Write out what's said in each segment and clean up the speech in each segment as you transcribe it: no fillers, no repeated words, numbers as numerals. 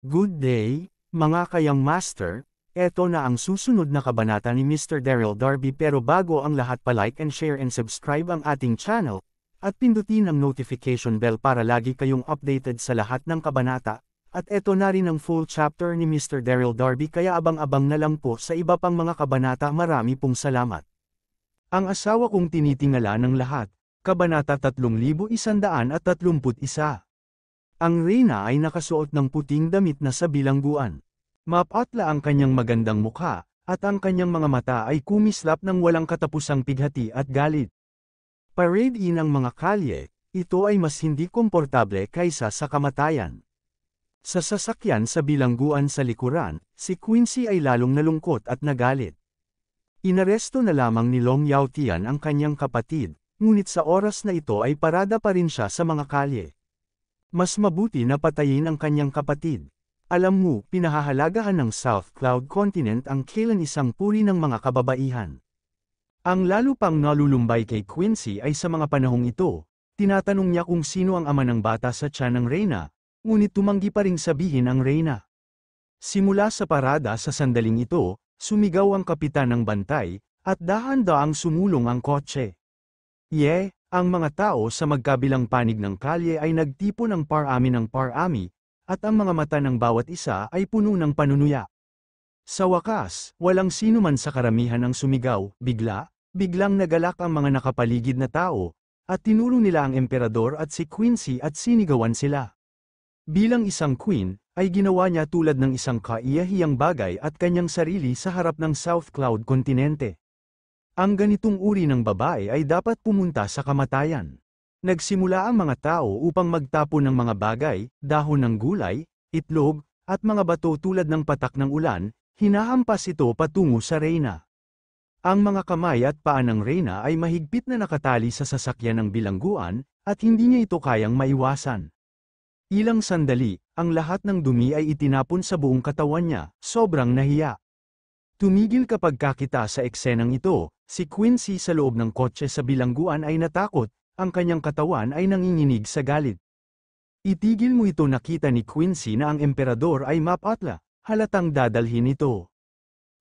Good day, mga kayang master, eto na ang susunod na kabanata ni Mr. Daryl Darby pero bago ang lahat pa-like and share and subscribe ang ating channel, at pindutin ang notification bell para lagi kayong updated sa lahat ng kabanata, at eto na rin ang full chapter ni Mr. Daryl Darby kaya abang-abang na lang po sa iba pang mga kabanata. Marami pong salamat. Ang asawa kong tinitingala ng lahat, Kabanata 3131. Ang reyna ay nakasuot ng puting damit na sa bilangguan. Mapatla ang kanyang magandang mukha, at ang kanyang mga mata ay kumislap ng walang katapusang pighati at galit. Parade in ang mga kalye, ito ay mas hindi komportable kaysa sa kamatayan. Sa sasakyan sa bilangguan sa likuran, si Quincy ay lalong nalungkot at nagalit. Inaresto na lamang ni Long Yaotian ang kanyang kapatid, ngunit sa oras na ito ay parada pa rin siya sa mga kalye. Mas mabuti na patayin ang kanyang kapatid. Alam mo, pinahahalagahan ng South Cloud Continent ang kailan isang puri ng mga kababaihan. Ang lalo pang nalulumbay kay Quincy ay sa mga panahong ito, tinatanong niya kung sino ang ama ng bata sa tiyan ng reyna, ngunit tumanggi pa ring sabihin ang reyna. Simula sa parada sa sandaling ito, sumigaw ang kapitan ng bantay, at dahan-daang sumulong ang kotse. Ang mga tao sa magkabilang panig ng kalye ay nagtipon ng parami, at ang mga mata ng bawat isa ay puno ng panunuya. Sa wakas, walang sino man sa karamihan ang sumigaw, biglang nagalak ang mga nakapaligid na tao, at tinuro nila ang emperador at si Quincy at sinigawan sila. Bilang isang queen, ay ginawa niya tulad ng isang kaiyahiyang bagay at kanyang sarili sa harap ng South Cloud Continente. Ang ganitong uri ng babae ay dapat pumunta sa kamatayan. Nagsimula ang mga tao upang magtapon ng mga bagay, dahon ng gulay, itlog, at mga bato tulad ng patak ng ulan, hinahampas ito patungo sa reyna. Ang mga kamay at paa ng reyna ay mahigpit na nakatali sa sasakyan ng bilangguan, at hindi niya ito kayang maiwasan. Ilang sandali, ang lahat ng dumi ay itinapon sa buong katawan niya, sobrang nahiya. Tumigil kapag kakita sa eksenang ito, si Quincy sa loob ng kotse sa bilangguan ay natakot, ang kanyang katawan ay nanginginig sa galit. Itigil mo ito. Nakita ni Quincy na ang emperador ay mapatla, halatang dadalhin ito.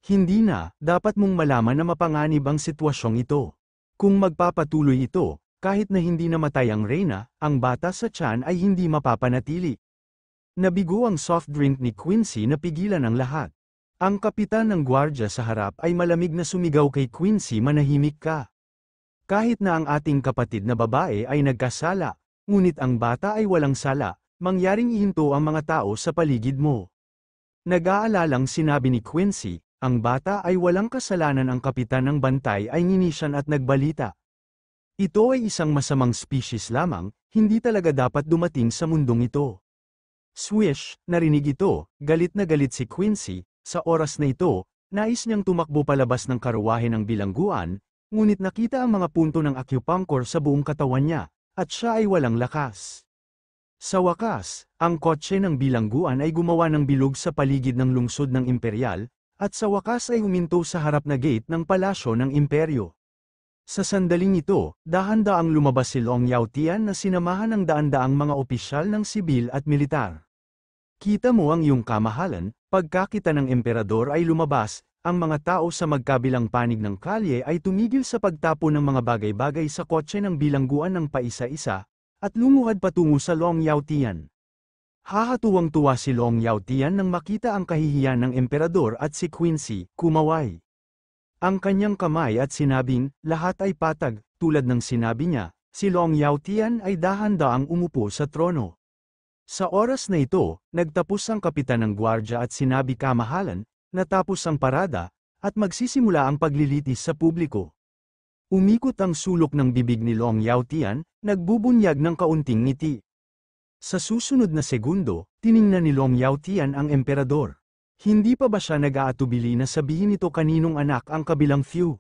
Hindi na, dapat mong malaman na mapanganib ang sitwasyong ito. Kung magpapatuloy ito, kahit na hindi namatay ang reyna, ang bata sa tiyan ay hindi mapapanatili. Nabigo ang soft drink ni Quincy na pigilan ang lahat. Ang kapitan ng gwardya sa harap ay malamig na sumigaw kay Quincy, manahimik ka. Kahit na ang ating kapatid na babae ay nagkasala, ngunit ang bata ay walang sala, mangyaring ihinto ang mga tao sa paligid mo. Nag-aalalang sinabi ni Quincy, ang bata ay walang kasalanan. Ang kapitan ng bantay ay nginisyan at nagbalita. Ito ay isang masamang species lamang, hindi talaga dapat dumating sa mundong ito. Swish, narinig ito, galit na galit si Quincy. Sa oras na ito, nais niyang tumakbo palabas ng karuwahe ng bilangguan, ngunit nakita ang mga punto ng acupuncture sa buong katawan niya, at siya ay walang lakas. Sa wakas, ang kotse ng bilangguan ay gumawa ng bilog sa paligid ng lungsod ng imperial, at sa wakas ay huminto sa harap na gate ng palasyo ng imperyo. Sa sandaling ito, dahan-daang lumabas si Long Yaotian na sinamahan ng daan-daang mga opisyal ng sibil at militar. Kita mo ang iyong kamahalan. Pagkakita ng emperador ay lumabas, ang mga tao sa magkabilang panig ng kalye ay tumigil sa pagtapon ng mga bagay-bagay sa kotse ng bilangguan ng paisa-isa, at lumuhad patungo sa Long Yaotian. Hahatuwang-tuwa si Long Yaotian nang makita ang kahihiyan ng emperador at si Quincy, kumaway ang kanyang kamay at sinabing, lahat ay patag, tulad ng sinabi niya, si Long Yaotian ay dahan-daang umupo sa trono. Sa oras na ito, nagtapos ang kapitan ng gwardya at sinabi, kamahalan, natapos ang parada, at magsisimula ang paglilitis sa publiko. Umikot ang sulok ng bibig ni Long Yaotian, nagbubunyag ng kaunting ngiti. Sa susunod na segundo, tiningnan ni Long Yaotian ang emperador. Hindi pa ba siya nag-aatubili na sabihin ito kaninong anak ang kabilang few?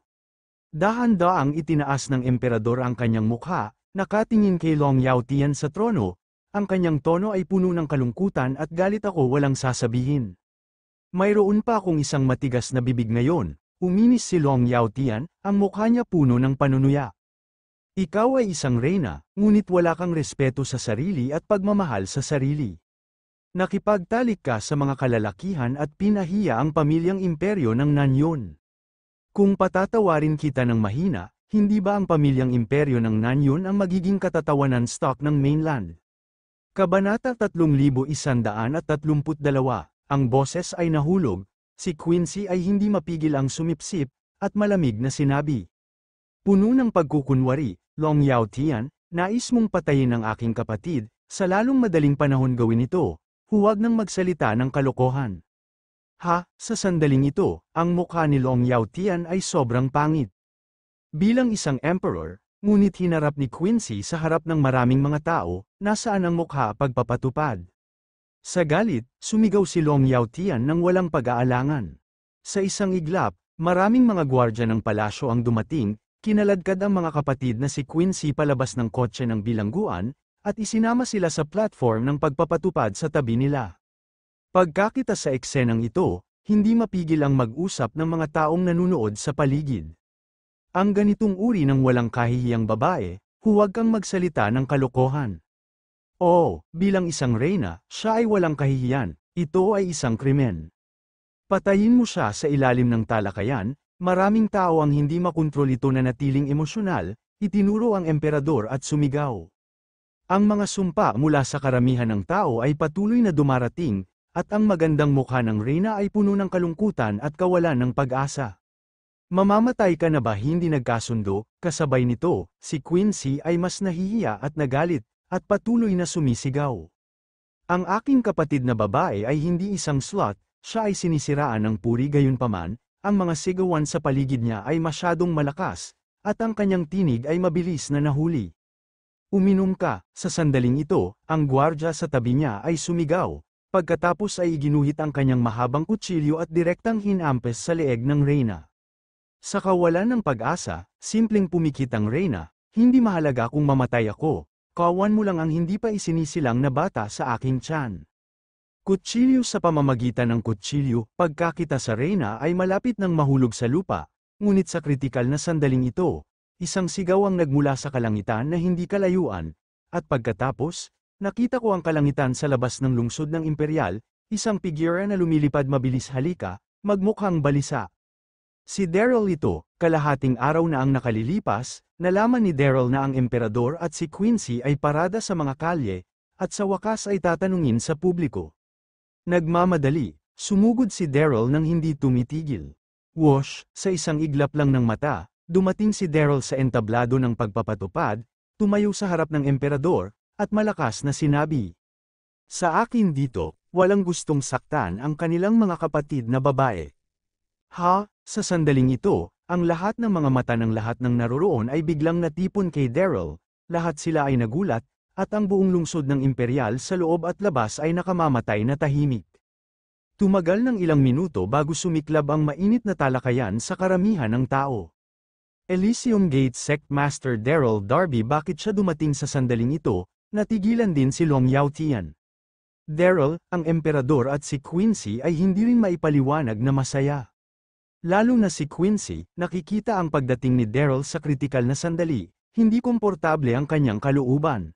Dahan-daang itinaas ng emperador ang kanyang mukha, nakatingin kay Long Yaotian sa trono. Ang kanyang tono ay puno ng kalungkutan at galit. Ako walang sasabihin. Mayroon pa akong isang matigas na bibig ngayon, uminis si Long Yaotian, ang mukha niya puno ng panunuya. Ikaw ay isang reyna, ngunit wala kang respeto sa sarili at pagmamahal sa sarili. Nakipagtalik ka sa mga kalalakihan at pinahiya ang pamilyang imperyo ng Nanyon. Kung patatawarin kita ng mahina, hindi ba ang pamilyang imperyo ng Nanyon ang magiging katatawanan stock ng mainland? Kabanata 3132. Ang boses ay nahulog, si Quincy ay hindi mapigil ang sumipsip, at malamig na sinabi. Puno ng pagkukunwari, Long Yao Tian, nais mong patayin ang aking kapatid, sa lalong madaling panahon gawin ito, huwag nang magsalita ng kalokohan. Sa sandaling ito, ang mukha ni Long Yao Tian ay sobrang pangit. Bilang isang emperor, ngunit hinarap ni Quincy sa harap ng maraming mga tao, nasaan ang mukha pagpapatupad. Sa galit, sumigaw si Long Yao Tian nang walang pag-aalangan. Sa isang iglap, maraming mga gwardya ng palasyo ang dumating, kinaladkad ang mga kapatid na si Quincy palabas ng kotse ng bilangguan, at isinama sila sa platform ng pagpapatupad sa tabi nila. Pagkakita sa eksenang ito, hindi mapigil ang mag-usap ng mga taong nanunood sa paligid. Ang ganitong uri ng walang kahihiyang babae, huwag kang magsalita ng kalokohan. Bilang isang reyna, siya ay walang kahihiyan, ito ay isang krimen. Patayin mo siya sa ilalim ng talakayan, maraming tao ang hindi makontrol ito na natiling emosyonal, itinuro ang emperador at sumigaw. Ang mga sumpa mula sa karamihan ng tao ay patuloy na dumarating, at ang magandang mukha ng reyna ay puno ng kalungkutan at kawalan ng pag-asa. Mamamatay ka na ba hindi nagkasundo? Kasabay nito, si Quincy ay mas nahihiya at nagalit, at patuloy na sumisigaw. Ang aking kapatid na babae ay hindi isang slut, siya ay sinisiraan ng puri gayunpaman, ang mga sigawan sa paligid niya ay masyadong malakas, at ang kanyang tinig ay mabilis na nahuli. Uminom ka, sa sandaling ito, ang gwardya sa tabi niya ay sumigaw, pagkatapos ay iginuhit ang kanyang mahabang kutsilyo at direktang hinampes sa leeg ng reyna. Sa kawalan ng pag-asa, simpleng pumikit ang reyna, hindi mahalaga kung mamatay ako, kawan mo lang ang hindi pa isinisilang na bata sa aking tiyan. Kutsilyo sa pamamagitan ng kutsilyo, pagkakita sa reyna ay malapit nang mahulog sa lupa, ngunit sa kritikal na sandaling ito, isang sigaw ang nagmula sa kalangitan na hindi kalayuan, at pagkatapos, nakita ko ang kalangitan sa labas ng lungsod ng imperial, isang figura na lumilipad mabilis halika, magmukhang balisa. Si Daryl ito, kalahating araw na ang nakalilipas, nalaman ni Daryl na ang emperador at si Quincy ay parada sa mga kalye, at sa wakas ay tatanungin sa publiko. Nagmamadali, sumugod si Daryl nang hindi tumitigil. Whoosh, sa isang iglap lang ng mata, dumating si Daryl sa entablado ng pagpapatupad, tumayo sa harap ng emperador, at malakas na sinabi. Sa akin dito, walang gustong saktan ang kanilang mga kapatid na babae. Sa sandaling ito, ang lahat ng mga mata ng lahat ng naroroon ay biglang natipon kay Daryl, lahat sila ay nagulat, at ang buong lungsod ng imperial sa loob at labas ay nakamamatay na tahimik. Tumagal ng ilang minuto bago sumiklab ang mainit na talakayan sa karamihan ng tao. Elysium Gate Sect Master Daryl Darby, bakit siya dumating sa sandaling ito? Natigilan din si Long Yao Tian. Daryl, ang emperador at si Quincy ay hindi rin maipaliwanag na masaya. Lalo na si Quincy, nakikita ang pagdating ni Daryl sa kritikal na sandali, hindi komportable ang kanyang kalooban.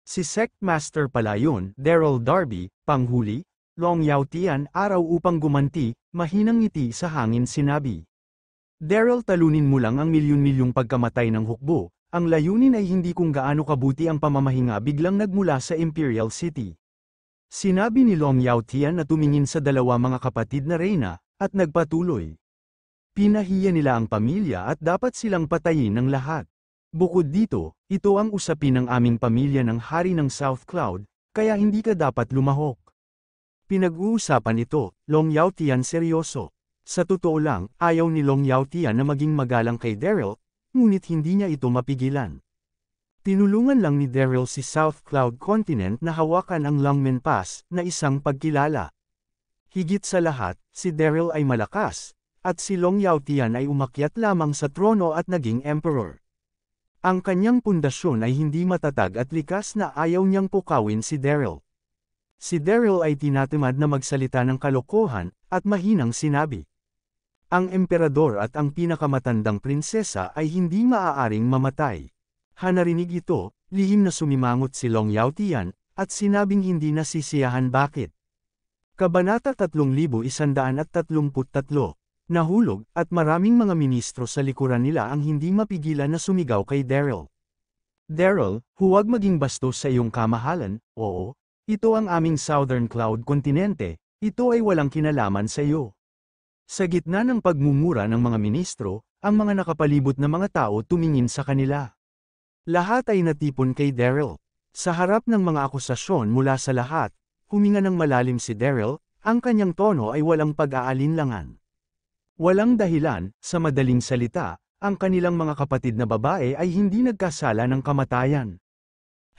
Si Sect Master pala yun, Daryl Darby, panghuli, Long Yao Tian araw upang gumanti, mahinang ngiti sa hangin sinabi. Daryl, talunin mo lang ang milyon-milyong pagkamatay ng hukbo, ang layunin ay hindi kung gaano kabuti ang pamamahinga biglang nagmula sa Imperial City. Sinabi ni Long Yao Tian na tumingin sa dalawa mga kapatid na reyna, at nagpatuloy. Pinahiya nila ang pamilya at dapat silang patayin ng lahat. Bukod dito, ito ang usapin ng aming pamilya ng hari ng South Cloud, kaya hindi ka dapat lumahok. Pinag-uusapan ito, Long Yao Tian seryoso. Sa totoo lang, ayaw ni Long Yao Tian na maging magalang kay Daryl, ngunit hindi niya ito mapigilan. Tinulungan lang ni Daryl si South Cloud Continent na hawakan ang Longmen Pass na isang pagkilala. Higit sa lahat, si Daryl ay malakas, at si Long Yao Tian ay umakyat lamang sa trono at naging emperor. Ang kanyang pundasyon ay hindi matatag at likas na ayaw niyang pukawin si Daryl. Si Daryl ay tinatamad na magsalita ng kalokohan, at mahinang sinabi. Ang emperador at ang pinakamatandang prinsesa ay hindi maaaring mamatay. Narinig ito, lihim na sumimangot si Long Yao Tian, at sinabing hindi nasisiyahan bakit. Kabanata 3133. Nahulog, at maraming mga ministro sa likuran nila ang hindi mapigilan na sumigaw kay Daryl. Daryl, huwag maging bastos sa iyong kamahalan, oo. Ito ang aming Southern Cloud kontinente, ito ay walang kinalaman sa iyo. Sa gitna ng pagmumura ng mga ministro, ang mga nakapalibot na mga tao tumingin sa kanila. Lahat ay natipon kay Daryl. Sa harap ng mga akusasyon mula sa lahat, huminga ng malalim si Daryl, ang kanyang tono ay walang pag-aalinlangan. Walang dahilan, sa madaling salita, ang kanilang mga kapatid na babae ay hindi nagkasala ng kamatayan.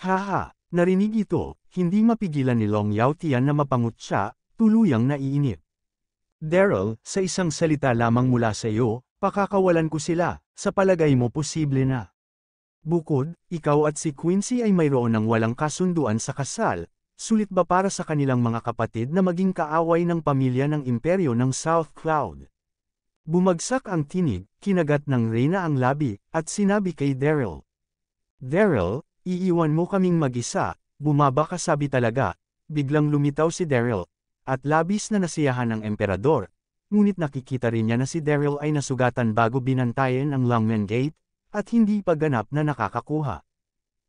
Haha, narinig ito, hindi mapigilan ni Long Yaotian na mapangut siya, tuluyang naiinip. Daryl, sa isang salita lamang mula sa iyo, pakakawalan ko sila, sa palagay mo posible na. Bukod, ikaw at si Quincy ay mayroon ng walang kasunduan sa kasal, sulit ba para sa kanilang mga kapatid na maging kaaway ng pamilya ng imperyo ng South Cloud? Bumagsak ang tinig, kinagat ng Reyna ang labi, at sinabi kay Daryl. Daryl, iiwan mo kaming mag-isa, bumaba ka sabi talaga, biglang lumitaw si Daryl, at labis na nasiyahan ng emperador, ngunit nakikita rin niya na si Daryl ay nasugatan bago binantayan ang Longmen Gate, at hindi pa ganap na nakakakuha.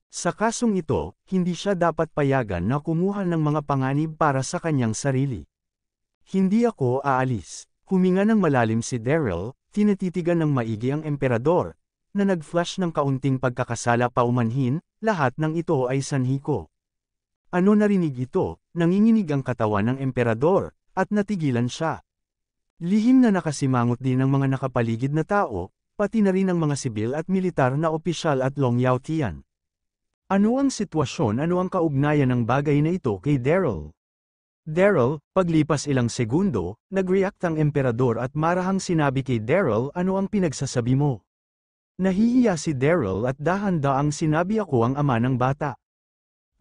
Sa kasong ito, hindi siya dapat payagan na kumuha ng mga panganib para sa kanyang sarili. Hindi ako aalis. Huminga ng malalim si Daryl, tinititigan ng maigi ang emperador, na nag-flash ng kaunting pagkakasala paumanhin, lahat ng ito ay sanhi ko. Ano narinig ito, nanginginig ang katawan ng emperador, at natigilan siya. Lihim na nakasimangot din ng mga nakapaligid na tao, pati na rin ang mga sibil at militar na opisyal at Long Yaotian. Ano ang sitwasyon, ano ang kaugnayan ng bagay na ito kay Daryl? Daryl, paglipas ilang segundo, nag-react ang emperador at marahang sinabi kay Daryl ano ang pinagsasabi mo. Nahihiya si Daryl at dahan-daang sinabi ako ang ama ng bata.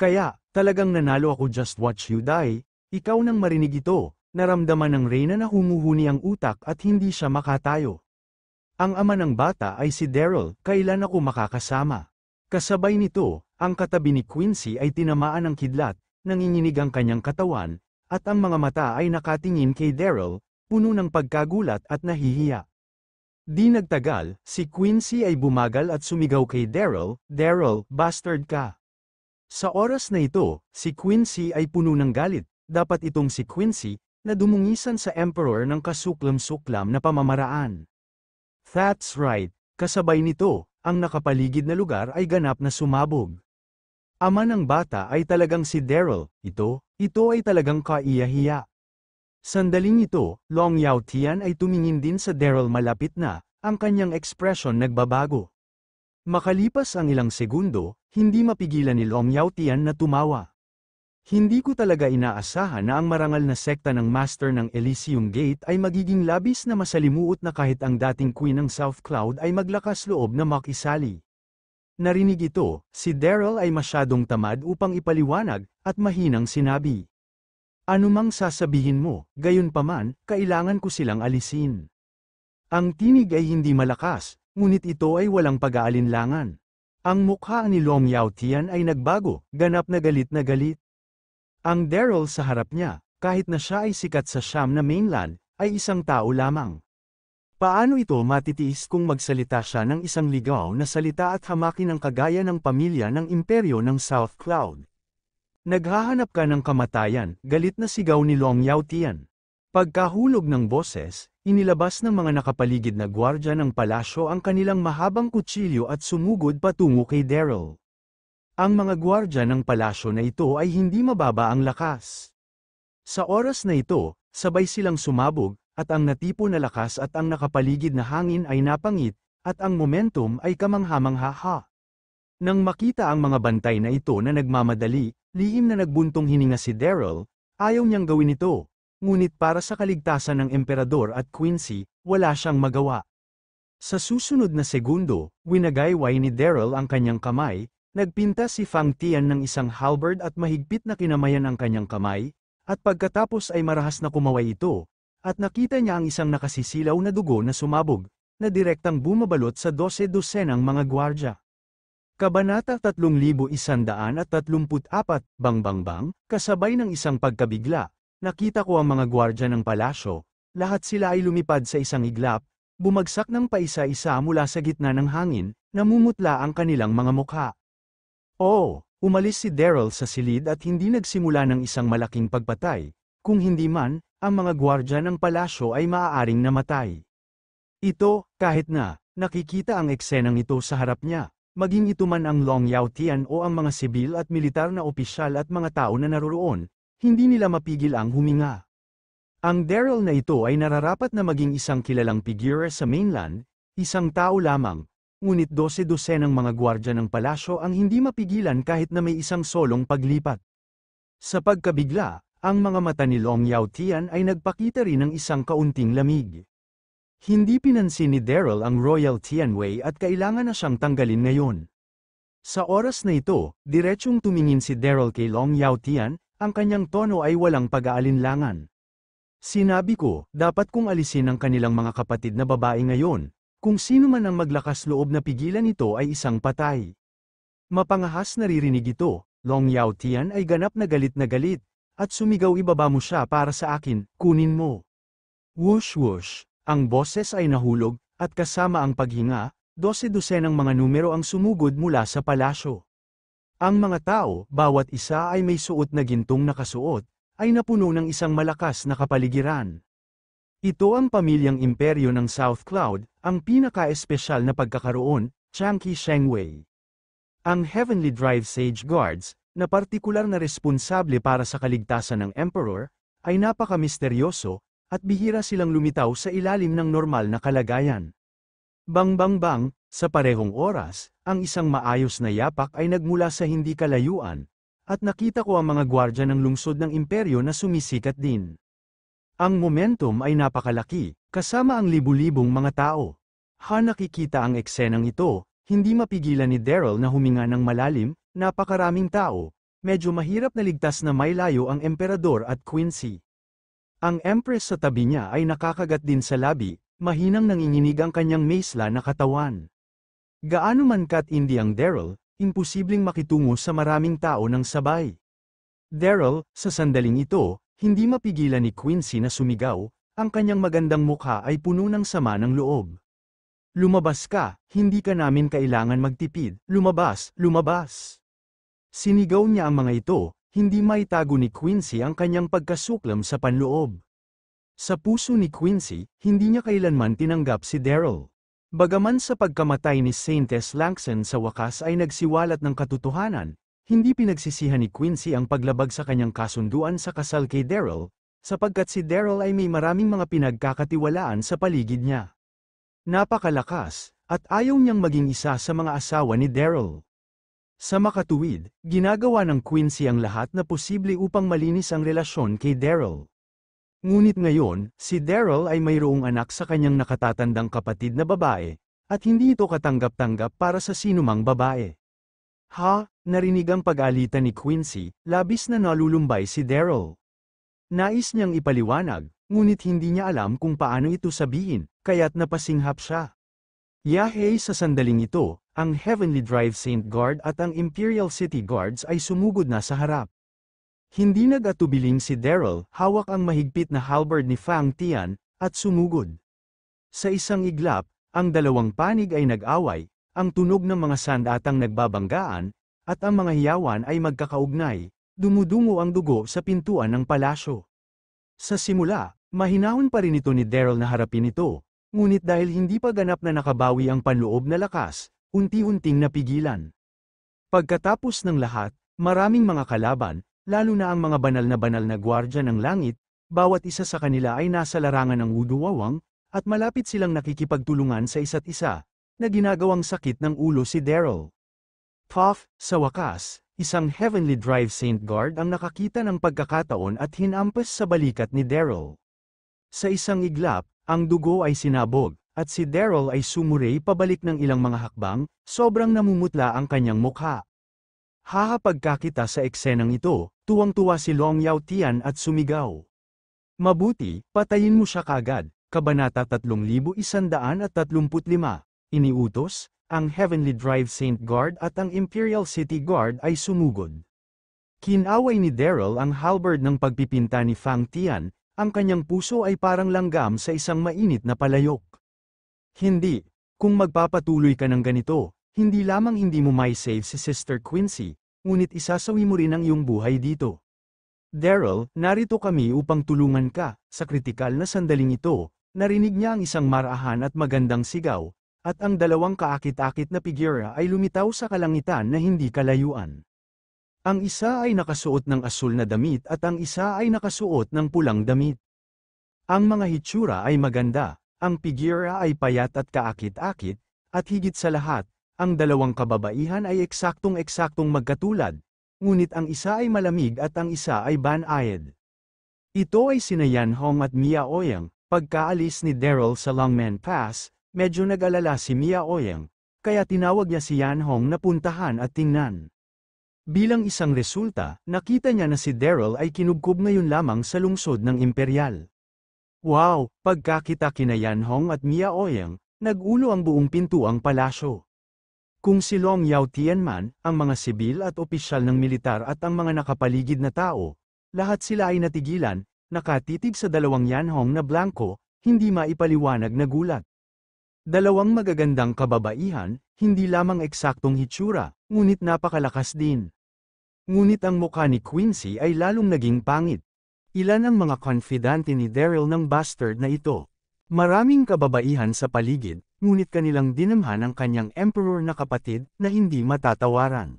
Kaya, talagang nanalo ako just watch you die, ikaw nang marinig ito, naramdaman ng Reyna na humuhuni ang utak at hindi siya makatayo. Ang ama ng bata ay si Daryl, kailan ako makakasama? Kasabay nito, ang katabi ni Quincy ay tinamaan ng kidlat, nanginginig ang kanyang katawan, at ang mga mata ay nakatingin kay Daryl, puno ng pagkagulat at nahihiya. Di nagtagal, si Quincy ay bumagal at sumigaw kay Daryl, Daryl, bastard ka. Sa oras na ito, si Quincy ay puno ng galit, dapat itong si Quincy, na dumungisan sa emperor ng kasuklam-suklam na pamamaraan. That's right, kasabay nito, ang nakapaligid na lugar ay ganap na sumabog. Ama ng bata ay talagang si Daryl, ito ay talagang kaiyahiya. Sandaling ito, Long Yaotian ay tumingin din sa Daryl malapit na, ang kanyang ekspresyon nagbabago. Makalipas ang ilang segundo, hindi mapigilan ni Long Yaotian na tumawa. Hindi ko talaga inaasahan na ang marangal na sekta ng Master ng Elysium Gate ay magiging labis na masalimuot na kahit ang dating Queen ng South Cloud ay maglakas loob na makisali. Narinig ito, si Daryl ay masyadong tamad upang ipaliwanag, at mahinang sinabi. Anumang sasabihin mo, gayunpaman, kailangan ko silang alisin. Ang tinig ay hindi malakas, ngunit ito ay walang pag-aalinlangan. Ang mukha ni Long Yaotian ay nagbago, ganap na galit na galit. Ang Daryl sa harap niya, kahit na siya ay sikat sa Siam na mainland, ay isang tao lamang. Paano ito matitiis kung magsalita siya ng isang ligaw na salita at hamakin ang kagaya ng pamilya ng imperyo ng South Cloud? Naghahanap ka ng kamatayan, galit na sigaw ni Long Yaotian. Pagkahulog ng boses, inilabas ng mga nakapaligid na gwardya ng palasyo ang kanilang mahabang kutsilyo at sumugod patungo kay Daryl. Ang mga gwardya ng palasyo na ito ay hindi mababa ang lakas. Sa oras na ito, sabay silang sumabog, at ang natipon na lakas at ang nakapaligid na hangin ay napangit, at ang momentum ay kamangha-mangha. Nang makita ang mga bantay na ito na nagmamadali, lihim na nagbuntong hininga si Daryl, ayaw niyang gawin ito, ngunit para sa kaligtasan ng emperador at Quincy, wala siyang magawa. Sa susunod na segundo, winagayway ni Daryl ang kanyang kamay, nagpinta si Fang Tian ng isang halberd at mahigpit na kinamayan ang kanyang kamay, at pagkatapos ay marahas na kumaway ito, at nakita niya ang isang nakasisilaw na dugo na sumabog, na direktang bumabalot sa 12 dosenang mga gwardya. Kabanata 3134, Bang, kasabay ng isang pagkabigla, nakita ko ang mga gwardya ng palasyo, lahat sila ay lumipad sa isang iglap, bumagsak ng paisa-isa mula sa gitna ng hangin, namumutla ang kanilang mga mukha. Oo, umalis si Daryl sa silid at hindi nagsimula ng isang malaking pagpatay, kung hindi man, ang mga gwardya ng palasyo ay maaaring namatay. Ito, kahit na, nakikita ang eksenang ito sa harap niya. Maging ito man ang Long Yaotian o ang mga sibil at militar na opisyal at mga tao na naroroon, hindi nila mapigil ang huminga. Ang Daryl na ito ay nararapat na maging isang kilalang figure sa mainland, isang tao lamang, ngunit 12 ng mga gwardya ng palasyo ang hindi mapigilan kahit na may isang solong paglipat. Sa pagkabigla, ang mga mata ni Long Yaotian ay nagpakita rin ng isang kaunting lamig. Hindi pinansin ni Daryl ang Royal Tianwei at kailangan na siyang tanggalin ngayon. Sa oras na ito, diretsyong tumingin si Daryl kay Long Yaotian, ang kanyang tono ay walang pag-aalinlangan. Sinabi ko, dapat kong alisin ang kanilang mga kapatid na babae ngayon, kung sino man ang maglakas loob na pigilan ito ay isang patay. Mapangahas naririnig ito, Long Yaotian ay ganap na galit, at sumigaw, ibaba mo siya para sa akin, kunin mo. Whoosh whoosh. Ang boses ay nahulog, at kasama ang paghinga, 12 ng mga numero ang sumugod mula sa palasyo. Ang mga tao, bawat isa ay may suot na gintong nakasuot, ay napuno ng isang malakas na kapaligiran. Ito ang pamilyang imperyo ng South Cloud, ang pinaka-espesyal na pagkakaroon, Changqi Shengwei. Ang Heavenly Drive Sage Guards, na partikular na responsable para sa kaligtasan ng Emperor, ay napaka-misteryoso, at bihira silang lumitaw sa ilalim ng normal na kalagayan. Bang, sa parehong oras, ang isang maayos na yapak ay nagmula sa hindi kalayuan, at nakita ko ang mga gwardya ng lungsod ng imperyo na sumisikat din. Ang momentum ay napakalaki, kasama ang libu-libong mga tao. Nakikita ang eksenang ito, hindi mapigilan ni Daryl na huminga ng malalim, napakaraming tao, medyo mahirap na ligtas na may layo ang emperador at Quincy. Ang Empress sa tabi niya ay nakakagat din sa labi, mahinang nanginginig ang kanyang meisla na katawan. Gaano man katindi ang Daryl, imposibleng makitungo sa maraming tao ng sabay. Daryl, sa sandaling ito, hindi mapigilan ni Quincy na sumigaw, ang kanyang magandang mukha ay puno ng sama ng loob. Lumabas ka, hindi ka namin kailangan magtipid, lumabas. Sinigaw niya ang mga ito. Hindi maitago ni Quincy ang kanyang pagkasuklam sa panloob. Sa puso ni Quincy, hindi niya kailanman tinanggap si Daryl. Bagaman sa pagkamatay ni Saintess Langson sa wakas ay nagsiwalat ng katotohanan, hindi pinagsisihan ni Quincy ang paglabag sa kanyang kasunduan sa kasal kay Daryl, sapagkat si Daryl ay may maraming mga pinagkakatiwalaan sa paligid niya. Napakalakas, at ayaw niyang maging isa sa mga asawa ni Daryl. Sa makatuwid, ginagawa ng Quincy ang lahat na posible upang malinis ang relasyon kay Daryl. Ngunit ngayon, si Daryl ay mayroong anak sa kanyang nakatatandang kapatid na babae, at hindi ito katanggap-tanggap para sa sinumang babae. Narinig ang pag-alitan ni Quincy, labis na nalulumbay si Daryl. Nais niyang ipaliwanag, ngunit hindi niya alam kung paano ito sabihin, kaya't napasinghap siya. Sa sandaling ito, ang Heavenly Drive Saint Guard at ang Imperial City Guards ay sumugod na sa harap. Hindi nag-atubiling si Daryl, hawak ang mahigpit na halberd ni Fang Tian, at sumugod. Sa isang iglap, ang dalawang panig ay nag-away, ang tunog ng mga sandatang nagbabanggaan, at ang mga hiyawan ay magkakaugnay, dumudungo ang dugo sa pintuan ng palasyo. Sa simula, mahinahon pa rin ito ni Daryl na harapin ito, ngunit dahil hindi pa ganap na nakabawi ang panloob na lakas, unti-unting napigilan. Pagkatapos ng lahat, maraming mga kalaban, lalo na ang mga banal na gwardya ng langit, bawat isa sa kanila ay nasa larangan ng wuduwawang, at malapit silang nakikipagtulungan sa isa't isa, na ginagawang sakit ng ulo si Daryl. Sa wakas, isang Heavenly Drive Saint Guard ang nakakita ng pagkakataon at hinampas sa balikat ni Daryl. Sa isang iglap, ang dugo ay sinabog, at si Daryl ay sumuray pabalik ng ilang mga hakbang, sobrang namumutla ang kanyang mukha. Pagkakita sa eksenang ito, tuwang-tuwa si Long Yaotian at sumigaw. Mabuti, patayin mo siya kaagad. Kabanata 3135, iniutos, ang Heavenly Drive Saint Guard at ang Imperial City Guard ay sumugod. Kinaway ni Daryl ang halberd ng pagpipinta ni Fang Tian, ang kanyang puso ay parang langgam sa isang mainit na palayok. Hindi, kung magpapatuloy ka ng ganito, hindi lamang hindi mo may save si Sister Quincy, ngunit isasawi mo rin ang iyong buhay dito. Daryl, narito kami upang tulungan ka. Sa kritikal na sandaling ito, narinig niya ang isang marahan at magandang sigaw, at ang dalawang kaakit-akit na figura ay lumitaw sa kalangitan na hindi kalayuan. Ang isa ay nakasuot ng asul na damit at ang isa ay nakasuot ng pulang damit. Ang mga hitsura ay maganda, ang figura ay payat at kaakit-akit, at higit sa lahat, ang dalawang kababaihan ay eksaktong-eksaktong magkatulad, ngunit ang isa ay malamig at ang isa ay banayad. Ito ay sina Yan Hong at Mia Ouyang. Pagkaalis ni Daryl sa Longmen Pass, medyo nag-alala si Mia Ouyang, kaya tinawag niya si Yan Hong na puntahan at tingnan. Bilang isang resulta, nakita niya na si Daryl ay kinubkob ngayon lamang sa lungsod ng Imperial. Wow! Pagkakita kina Yan Hong at Mia Ouyang, nag-ulo ang buong pintuang palasyo. Kung si Long Yao Tian man, ang mga sibil at opisyal ng militar at ang mga nakapaligid na tao, lahat sila ay natigilan, nakatitig sa dalawang Yan Hong na blanko, hindi maipaliwanag na gulat. Dalawang magagandang kababaihan, hindi lamang eksaktong hitsura, ngunit napakalakas din. Ngunit ang mukha ni Quincy ay lalong naging pangit. Ilan ang mga confidante ni Daryl ng bastard na ito? Maraming kababaihan sa paligid, ngunit kanilang dinamhan ang kanyang emperor na kapatid na hindi matatawaran.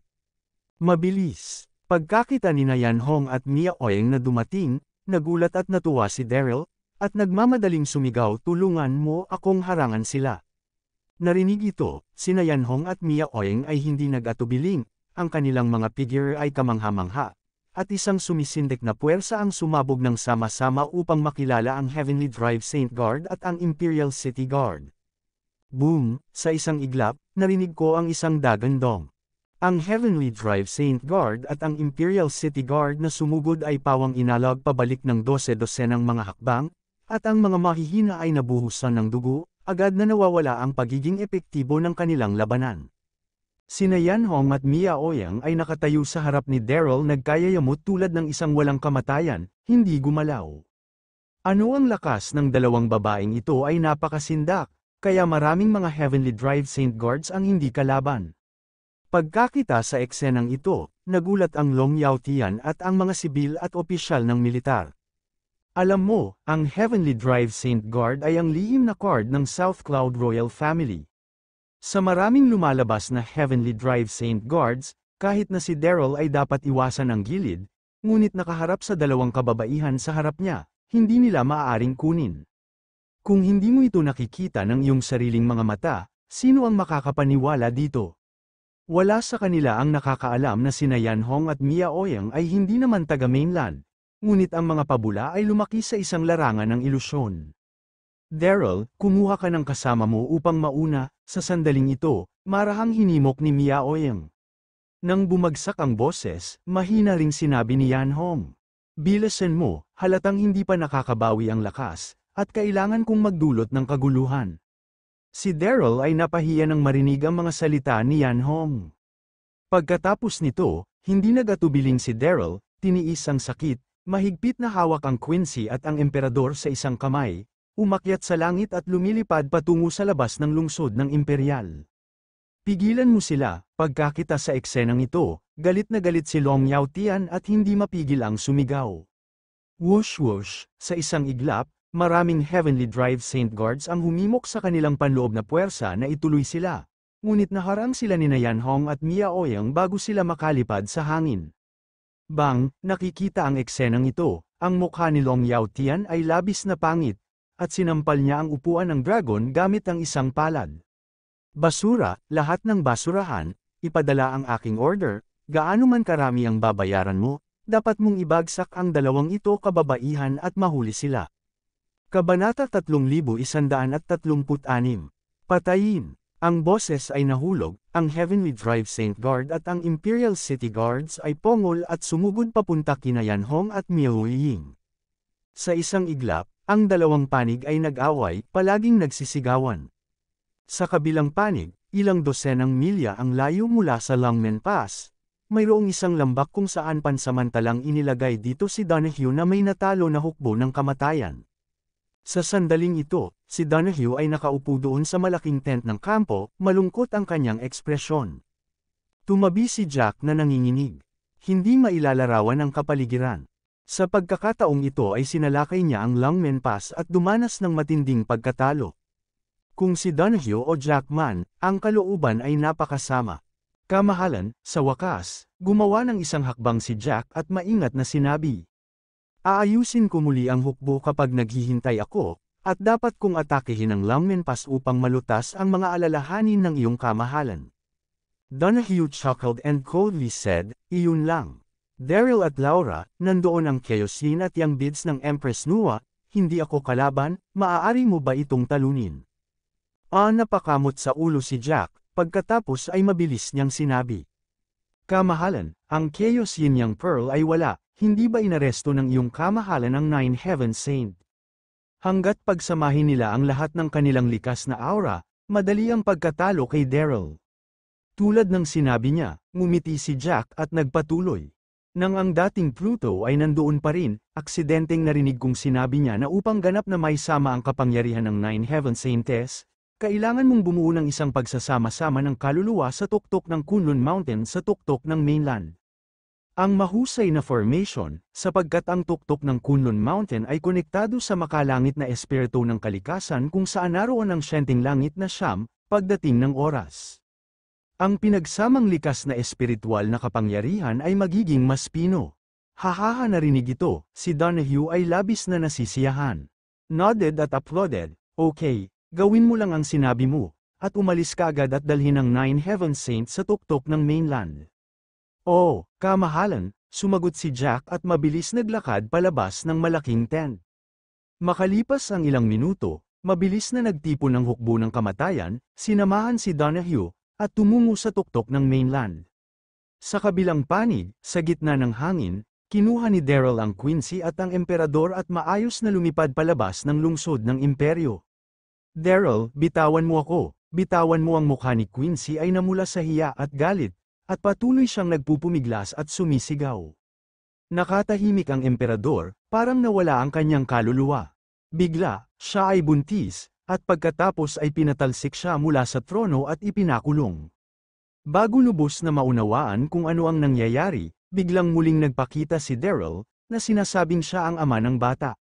Mabilis. Pagkakita ni Yan Hong at Mia Ouyang na dumating, nagulat at natuwa si Daryl, at nagmamadaling sumigaw, tulungan mo akong harangan sila. Narinig ito, sina Yan Hong at Mia Ouyang ay hindi nag-atubiling, ang kanilang mga figure ay kamangha-mangha, at isang sumisindik na puwersa ang sumabog ng sama-sama upang makilala ang Heavenly Drive Saint Guard at ang Imperial City Guard. Boom! Sa isang iglap, narinig ko ang isang dagandong. Ang Heavenly Drive Saint Guard at ang Imperial City Guard na sumugod ay pawang inalog pabalik ng 12-dosenang mga hakbang, at ang mga mahihina ay nabuhusan ng dugo, agad na nawawala ang pagiging epektibo ng kanilang labanan. Sina Yan Hong at Mia Ouyang ay nakatayo sa harap ni Daryl nagkayayamot tulad ng isang walang kamatayan, hindi gumalaw. Ano ang lakas ng dalawang babaeng ito ay napakasindak, kaya maraming mga Heavenly Drive Saint Guards ang hindi kalaban. Pagkakita sa eksenang ito, nagulat ang Long Yao Tian at ang mga sibil at opisyal ng militar. Alam mo, ang Heavenly Drive Saint Guard ay ang lihim na card ng South Cloud Royal Family. Sa maraming lumalabas na Heavenly Drive Saint Guards, kahit na si Daryl ay dapat iwasan ang gilid, ngunit nakaharap sa dalawang kababaihan sa harap niya, hindi nila maaaring kunin. Kung hindi mo ito nakikita ng iyong sariling mga mata, sino ang makakapaniwala dito? Wala sa kanila ang nakakaalam na sina Yan Hong at Mia Ouyang ay hindi naman taga-mainland, ngunit ang mga pabula ay lumaki sa isang larangan ng ilusyon. Daryl, kumuha ka ng kasama mo upang mauna. Sa sandaling ito, marahang hinimok ni Mia Ouyang. Nang bumagsak ang boses, mahina ring sinabi ni Yan Hong. Bilisan mo, halatang hindi pa nakakabawi ang lakas, at kailangan kong magdulot ng kaguluhan. Si Daryl ay napahiya nang marinig ang mga salita ni Yan Hong. Pagkatapos nito, hindi nagatubiling si Daryl, tiniis ang sakit, mahigpit na hawak ang Quincy at ang emperador sa isang kamay, umakyat sa langit at lumilipad patungo sa labas ng lungsod ng Imperial. Pigilan mo sila. Pagkakita sa eksenang ito, galit na galit si Long Yao Tian at hindi mapigil ang sumigaw. Whoosh whoosh, sa isang iglap, maraming Heavenly Drive Saint Guards ang humimok sa kanilang panloob na puwersa na ituloy sila. Ngunit naharang sila ni Yan Hong at Mia Ouyang bago sila makalipad sa hangin. Bang, nakikita ang eksenang ito, ang mukha ni Long Yao Tian ay labis na pangit, at sinampal niya ang upuan ng dragon gamit ang isang palad. Basura, lahat ng basurahan, ipadala ang aking order, gaano man karami ang babayaran mo, dapat mong ibagsak ang dalawang ito kababaihan at mahuli sila. Kabanata 3136. Patayin. Ang boses ay nahulog, ang Heavenly Drive Saint Guard at ang Imperial City Guards ay pongol at sumugod papunta kina Yan Hong at Mia Ouyang. Sa isang iglap, ang dalawang panig ay nag-away, palaging nagsisigawan. Sa kabilang panig, ilang dosenang milya ang layo mula sa Longmen Pass. Mayroong isang lambak kung saan pansamantalang inilagay dito si Donahue na may natalo na hukbo ng kamatayan. Sa sandaling ito, si Donahue ay nakaupo doon sa malaking tent ng kampo, malungkot ang kanyang ekspresyon. Tumabi si Jack na nanginginig. Hindi mailalarawan ang kapaligiran. Sa pagkakataong ito ay sinalakay niya ang Longmen Pass at dumanas ng matinding pagkatalo. Kung si Donahue o Jack man, ang kalooban ay napakasama. Kamahalan, sa wakas, gumawa ng isang hakbang si Jack at maingat na sinabi. Aayusin ko muli ang hukbo kapag naghihintay ako, at dapat kong atakehin ang Longmen Pass upang malutas ang mga alalahanin ng iyong kamahalan. Donahue chuckled and coldly said, iyon lang. Daryl at Laura, nandoon ang Chaosin at Young Bids ng Empress Nua, hindi ako kalaban, maaari mo ba itong talunin? Napakamot sa ulo si Jack, pagkatapos ay mabilis niyang sinabi. Kamahalan, ang Chaosin Young Pearl ay wala, hindi ba inaresto ng iyong kamahalan ang Nine Heaven Saint? Hanggat pagsamahin nila ang lahat ng kanilang likas na aura, madali ang pagkatalo kay Daryl. Tulad ng sinabi niya, ngumiti si Jack at nagpatuloy. Nang ang dating Pluto ay nandoon pa rin, aksidenteng narinig kong sinabi niya na upang ganap na may sama ang kapangyarihan ng Nine Heaven Saints, kailangan mong bumuo ng isang pagsasama-sama ng kaluluwa sa tuktok ng Kunlun Mountain sa tuktok ng mainland. Ang mahusay na formation, sapagkat ang tuktok ng Kunlun Mountain ay konektado sa makalangit na espiritu ng kalikasan kung saan naroon ang siyenteng langit na Siyam, pagdating ng oras. Ang pinagsamang likas na espiritual na kapangyarihan ay magiging mas pino. Hahaha narinig ito, si Donahue ay labis na nasisiyahan. Nodded at applauded, okay, gawin mo lang ang sinabi mo, at umalis ka agad at dalhin ang Nine Heaven Saints sa tuktok ng mainland. Oh, kamahalan, sumagot si Jack at mabilis naglakad palabas ng malaking tent. Makalipas ang ilang minuto, mabilis na nagtipon ng hukbo ng kamatayan, sinamahan si Donahue, at tumungo sa tuktok ng mainland. Sa kabilang panig, sa gitna ng hangin, kinuha ni Daryl ang Quincy at ang emperador at maayos na lumipad palabas ng lungsod ng imperyo. Daryl, bitawan mo ako, bitawan mo ang mukha ni Quincy ay namula sa hiya at galit, at patuloy siyang nagpupumiglas at sumisigaw. Nakatahimik ang emperador, parang nawala ang kanyang kaluluwa. Bigla, siya ay buntis, at pagkatapos ay pinatalsik siya mula sa trono at ipinakulong. Bago lubos na maunawaan kung ano ang nangyayari, biglang muling nagpakita si Daryl, na sinasabing siya ang ama ng bata.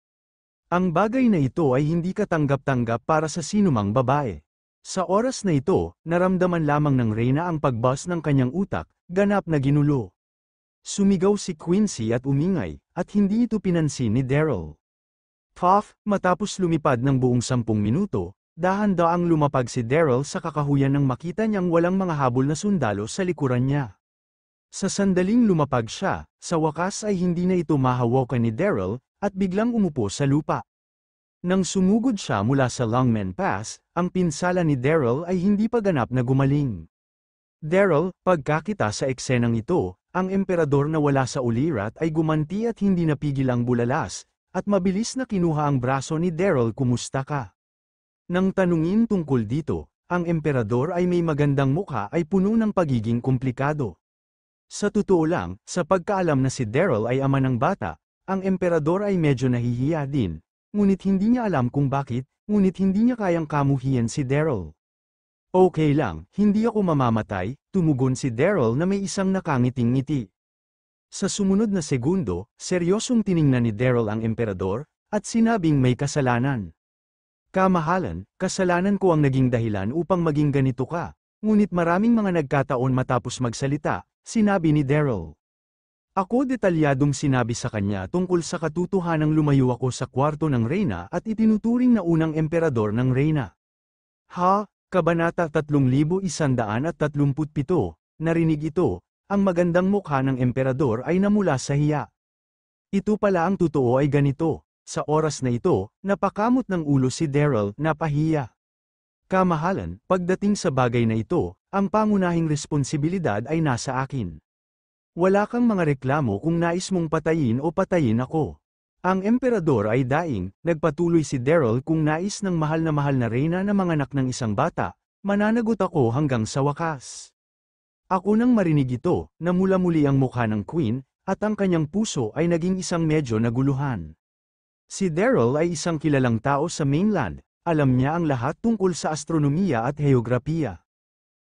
Ang bagay na ito ay hindi katanggap-tanggap para sa sinumang babae. Sa oras na ito, naramdaman lamang ng Reyna ang pagbas ng kanyang utak, ganap na ginulo. Sumigaw si Quincy at umingay, at hindi ito pinansin ni Daryl. Puff, matapos lumipad ng buong 10 minuto, dahan-daang lumapag si Daryl sa kakahuyan nang makita niyang walang mga habol na sundalo sa likuran niya. Sa sandaling lumapag siya, sa wakas ay hindi na ito mahawakan ni Daryl, at biglang umupo sa lupa. Nang sumugod siya mula sa Longmen Pass, ang pinsala ni Daryl ay hindi pa ganap na gumaling. Daryl, pagkakita sa eksenang ito, ang emperador na wala sa ulirat ay gumanti at hindi napigil ang bulalas, at mabilis na kinuha ang braso ni Daryl, kumusta ka? Nang tanungin tungkol dito, ang emperador ay may magandang mukha ay puno ng pagiging komplikado. Sa totoo lang, sa pagkaalam na si Daryl ay ama ng bata, ang emperador ay medyo nahihiya din, ngunit hindi niya alam kung bakit, ngunit hindi niya kayang kamuhian si Daryl. Okay lang, hindi ako mamamatay, tumugon si Daryl na may isang nakangiting ngiti. Sa sumunod na segundo, seryosong tiningnan ni Daryl ang emperador, at sinabing may kasalanan. Kamahalan, kasalanan ko ang naging dahilan upang maging ganito ka, ngunit maraming mga nagkataon matapos magsalita, sinabi ni Daryl. Ako detalyadong sinabi sa kanya tungkol sa katotohanang lumayo ako sa kwarto ng Reyna at itinuturing na unang emperador ng Reyna. Kabanata 3137, narinig ito. Ang magandang mukha ng emperador ay namula sa hiya. Ito pala ang totoo ay ganito. Sa oras na ito, napakamot ng ulo si Daryl, napahiya. Kamahalan, pagdating sa bagay na ito, ang pangunahing responsibilidad ay nasa akin. Wala kang mga reklamo kung nais mong patayin o patayin ako. Ang emperador ay daing, nagpatuloy si Daryl kung nais ng mahal na Reyna na manganak ng isang bata, Mananagot ako hanggang sa wakas. Ako nang marinig ito, namula muli ang mukha ng Queen, at ang kanyang puso ay naging isang medyo naguluhan. Si Daryl ay isang kilalang tao sa mainland, alam niya ang lahat tungkol sa astronomiya at heograpiya.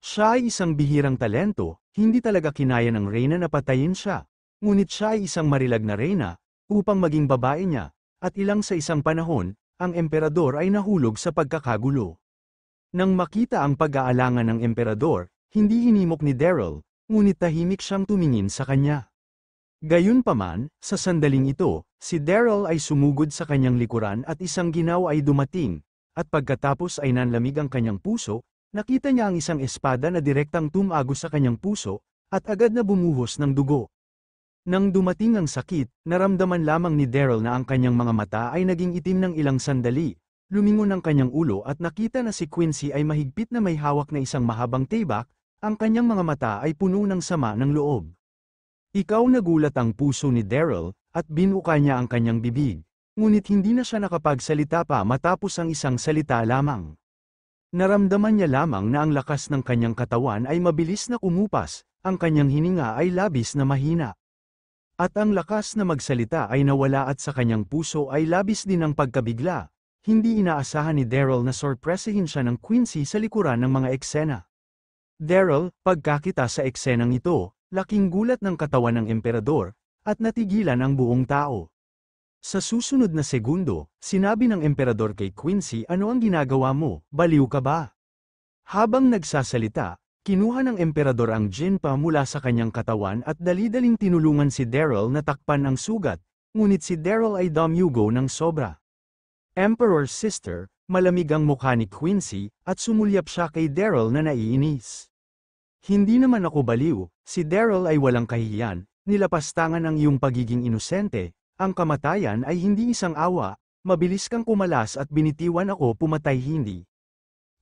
Siya ay isang bihirang talento, hindi talaga kinaya ng reyna na patayin siya. Ngunit siya ay isang marilag na reyna, upang maging babae niya, at ilang sa isang panahon, ang emperador ay nahulog sa pagkakagulo. Nang makita ang pag-aalangan ng emperador, hindi hinimok ni Daryl, ngunit tahimik siyang tumingin sa kanya. Gayunpaman, sa sandaling ito, si Daryl ay sumugod sa kanyang likuran at isang ginaw ay dumating, at pagkatapos ay nanlamig ang kanyang puso, nakita niya ang isang espada na direktang tumago sa kanyang puso, at agad na bumuhos ng dugo. Nang dumating ang sakit, naramdaman lamang ni Daryl na ang kanyang mga mata ay naging itim ng ilang sandali, lumingon ang kanyang ulo at nakita na si Quincy ay mahigpit na may hawak na isang mahabang tibak, ang kanyang mga mata ay puno ng sama ng loob. Ikaw nagulat ang puso ni Daryl, at binuka niya ang kanyang bibig. Ngunit hindi na siya nakapagsalita pa matapos ang isang salita lamang. Naramdaman niya lamang na ang lakas ng kanyang katawan ay mabilis na kumupas, ang kanyang hininga ay labis na mahina. At ang lakas na magsalita ay nawala at sa kanyang puso ay labis din ang pagkabigla. Hindi inaasahan ni Daryl na sorpresahin siya ng Quincy sa likuran ng mga eksena. Daryl, pagkakita sa eksenang ito, laking gulat ng katawan ng emperador, at natigilan ang buong tao. Sa susunod na segundo, sinabi ng emperador kay Quincy, ano ang ginagawa mo, baliw ka ba? Habang nagsasalita, kinuha ng emperador ang ginpa mula sa kanyang katawan at dali-daling tinulungan si Daryl na takpan ang sugat, ngunit si Daryl ay dumyugo ng sobra. Emperor's sister, malamig ang mukha ni Quincy, at sumulyap siya kay Daryl na naiinis. Hindi naman ako baliw, si Daryl ay walang kahihiyan, nilapastangan ang iyong pagiging inosente, ang kamatayan ay hindi isang awa, mabilis kang kumalas at binitiwan ako pumatay hindi.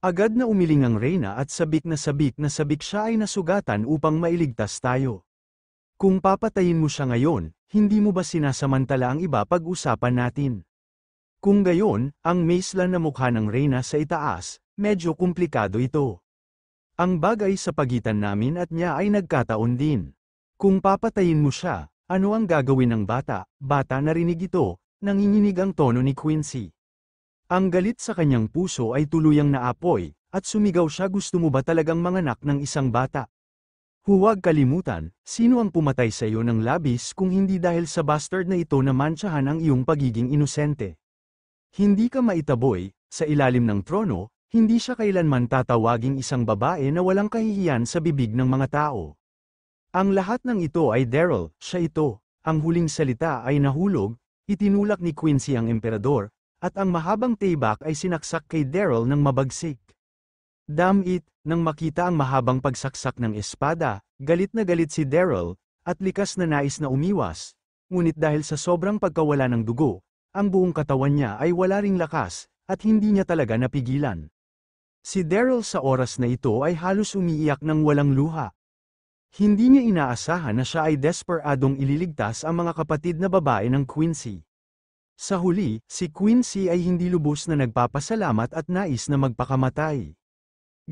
Agad na umiling ang reyna at sabik na sabik siya ay nasugatan upang mailigtas tayo. Kung papatayin mo siya ngayon, hindi mo ba sinasamantala ang iba pag-usapan natin? Kung gayon, ang maislan na mukha ng reyna sa itaas, medyo komplikado ito. Ang bagay sa pagitan namin at niya ay nagkataon din. Kung papatayin mo siya, ano ang gagawin ng bata? Bata narinig ito, nanginginig ang tono ni Quincy. Ang galit sa kanyang puso ay tuluyang naapoy, at sumigaw siya, gusto mo ba talagang manganak ng isang bata? Huwag kalimutan, sino ang pumatay sa iyo ng labis kung hindi dahil sa bastard na ito na mantsahan ang iyong pagiging inosente. Hindi ka maitaboy, sa ilalim ng trono, hindi siya kailanman tatawaging isang babae na walang kahihiyan sa bibig ng mga tao. Ang lahat ng ito ay Daryl, siya ito. Ang huling salita ay nahulog, itinulak ni Quincy ang emperador, at ang mahabang tibak ay sinaksak kay Daryl ng mabagsik. Damn it, nang makita ang mahabang pagsaksak ng espada, galit na galit si Daryl, at likas na nais na umiwas. Ngunit dahil sa sobrang pagkawala ng dugo, ang buong katawan niya ay wala ring lakas, at hindi niya talaga napigilan. Si Daryl sa oras na ito ay halos umiiyak ng walang luha. Hindi niya inaasahan na siya ay desperadong ililigtas ang mga kapatid na babae ng Quincy. Sa huli, si Quincy ay hindi lubos na nagpapasalamat at nais na magpakamatay.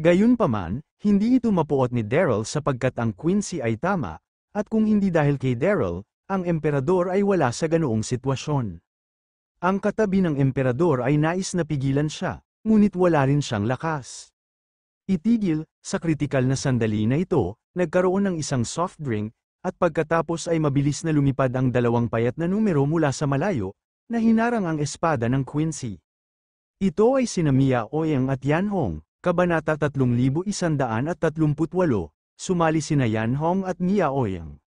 Gayunpaman, hindi ito mapuot ni Daryl sapagkat ang Quincy ay tama, at kung hindi dahil kay Daryl, ang emperador ay wala sa ganoong sitwasyon. Ang katabi ng emperador ay nais na pigilan siya, ngunit wala rin siyang lakas. Itigil, sa kritikal na sandali na ito, nagkaroon ng isang soft drink, at pagkatapos ay mabilis na lumipad ang dalawang payat na numero mula sa malayo, na hinarang ang espada ng Quincy. Ito ay sina Mia Ouyang at Yan Hong, Kabanata 3138, sumali sina Yan Hong at Mia Ouyang.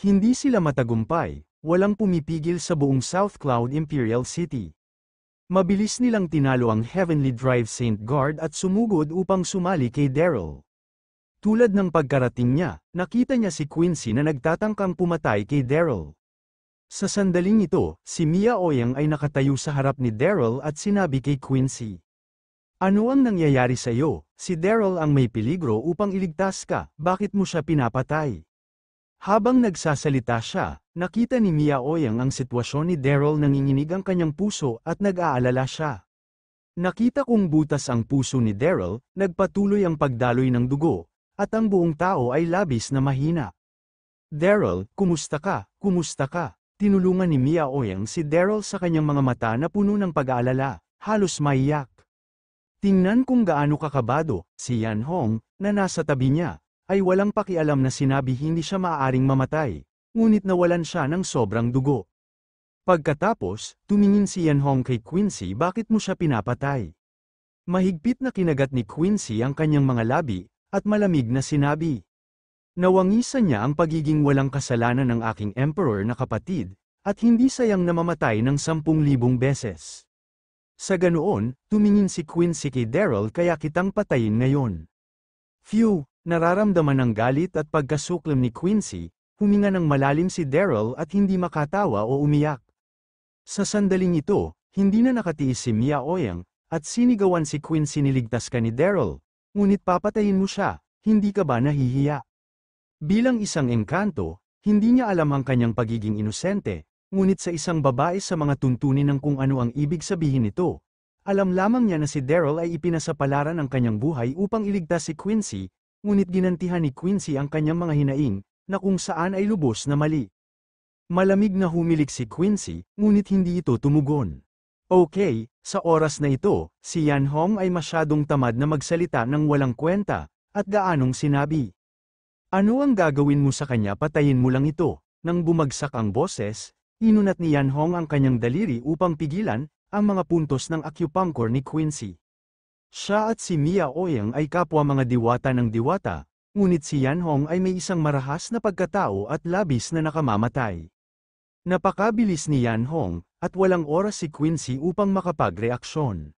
Hindi sila matagumpay, walang pumipigil sa buong South Cloud Imperial City. Mabilis nilang tinalo ang Heavenly Drive Saint Guard at sumugod upang sumali kay Daryl. Tulad ng pagkarating niya, nakita niya si Quincy na nagtatangkang pumatay kay Daryl. Sa sandaling ito, si Mia Ouyang ay nakatayo sa harap ni Daryl at sinabi kay Quincy, ano ang nangyayari sa iyo? Si Daryl ang may peligro upang iligtas ka, bakit mo siya pinapatay? Habang nagsasalita siya, nakita ni Mia Ouyang ang sitwasyon ni Daryl, nanginginig ang kanyang puso at nag-aalala siya. Nakita kong butas ang puso ni Daryl, nagpatuloy ang pagdaloy ng dugo, at ang buong tao ay labis na mahina. Daryl, kumusta ka? Kumusta ka? Tinulungan ni Mia Oyang si Daryl sa kanyang mga mata na puno ng pag-aalala, halos maiyak. Tingnan kung gaano kakabado, si Yan Hong, na nasa tabi niya, ay walang pakialam na sinabi hindi siya maaaring mamatay, ngunit nawalan siya ng sobrang dugo. Pagkatapos, tumingin si Yan Hong kay Quincy, bakit mo siya pinapatay? Mahigpit na kinagat ni Quincy ang kanyang mga labi, at malamig na sinabi. Nawangisan niya ang pagiging walang kasalanan ng aking emperor na kapatid, at hindi sayang na mamatay ng 10,000 beses. Sa ganoon, tumingin si Quincy kay Daryl, kaya kitang patayin ngayon. Phew, nararamdaman ng galit at pagkasuklam ni Quincy, huminga ng malalim si Daryl at hindi makatawa o umiyak. Sa sandaling ito, hindi na nakatiis si Mia Oyang, at sinigawan si Quincy, niligtas ka ni Daryl, ngunit papatayin mo siya, hindi ka ba nahihiya? Bilang isang engkanto, hindi niya alam ang kanyang pagiging inosente, ngunit sa isang babae sa mga tuntunin ng kung ano ang ibig sabihin nito, alam lamang niya na si Daryl ay ipinasapalaran ang kanyang buhay upang iligtas si Quincy, ngunit ginantihan ni Quincy ang kanyang mga hinaing, na kung saan ay lubos na mali. Malamig na humilik si Quincy, ngunit hindi ito tumugon. Okay, sa oras na ito, si Yan Hong ay masyadong tamad na magsalita ng walang kwenta, at gaanong sinabi. Ano ang gagawin mo sa kanya? Patayin mo lang ito. Nang bumagsak ang boses, inunat ni Yan Hong ang kanyang daliri upang pigilan ang mga puntos ng acupuncture ni Quincy. Siya at si Mia Oyang ay kapwa mga diwata ng diwata, ngunit si Yan Hong ay may isang marahas na pagkatao at labis na nakamamatay. Napakabilis ni Yan Hong, at walang oras si Quincy upang makapagreaksyon.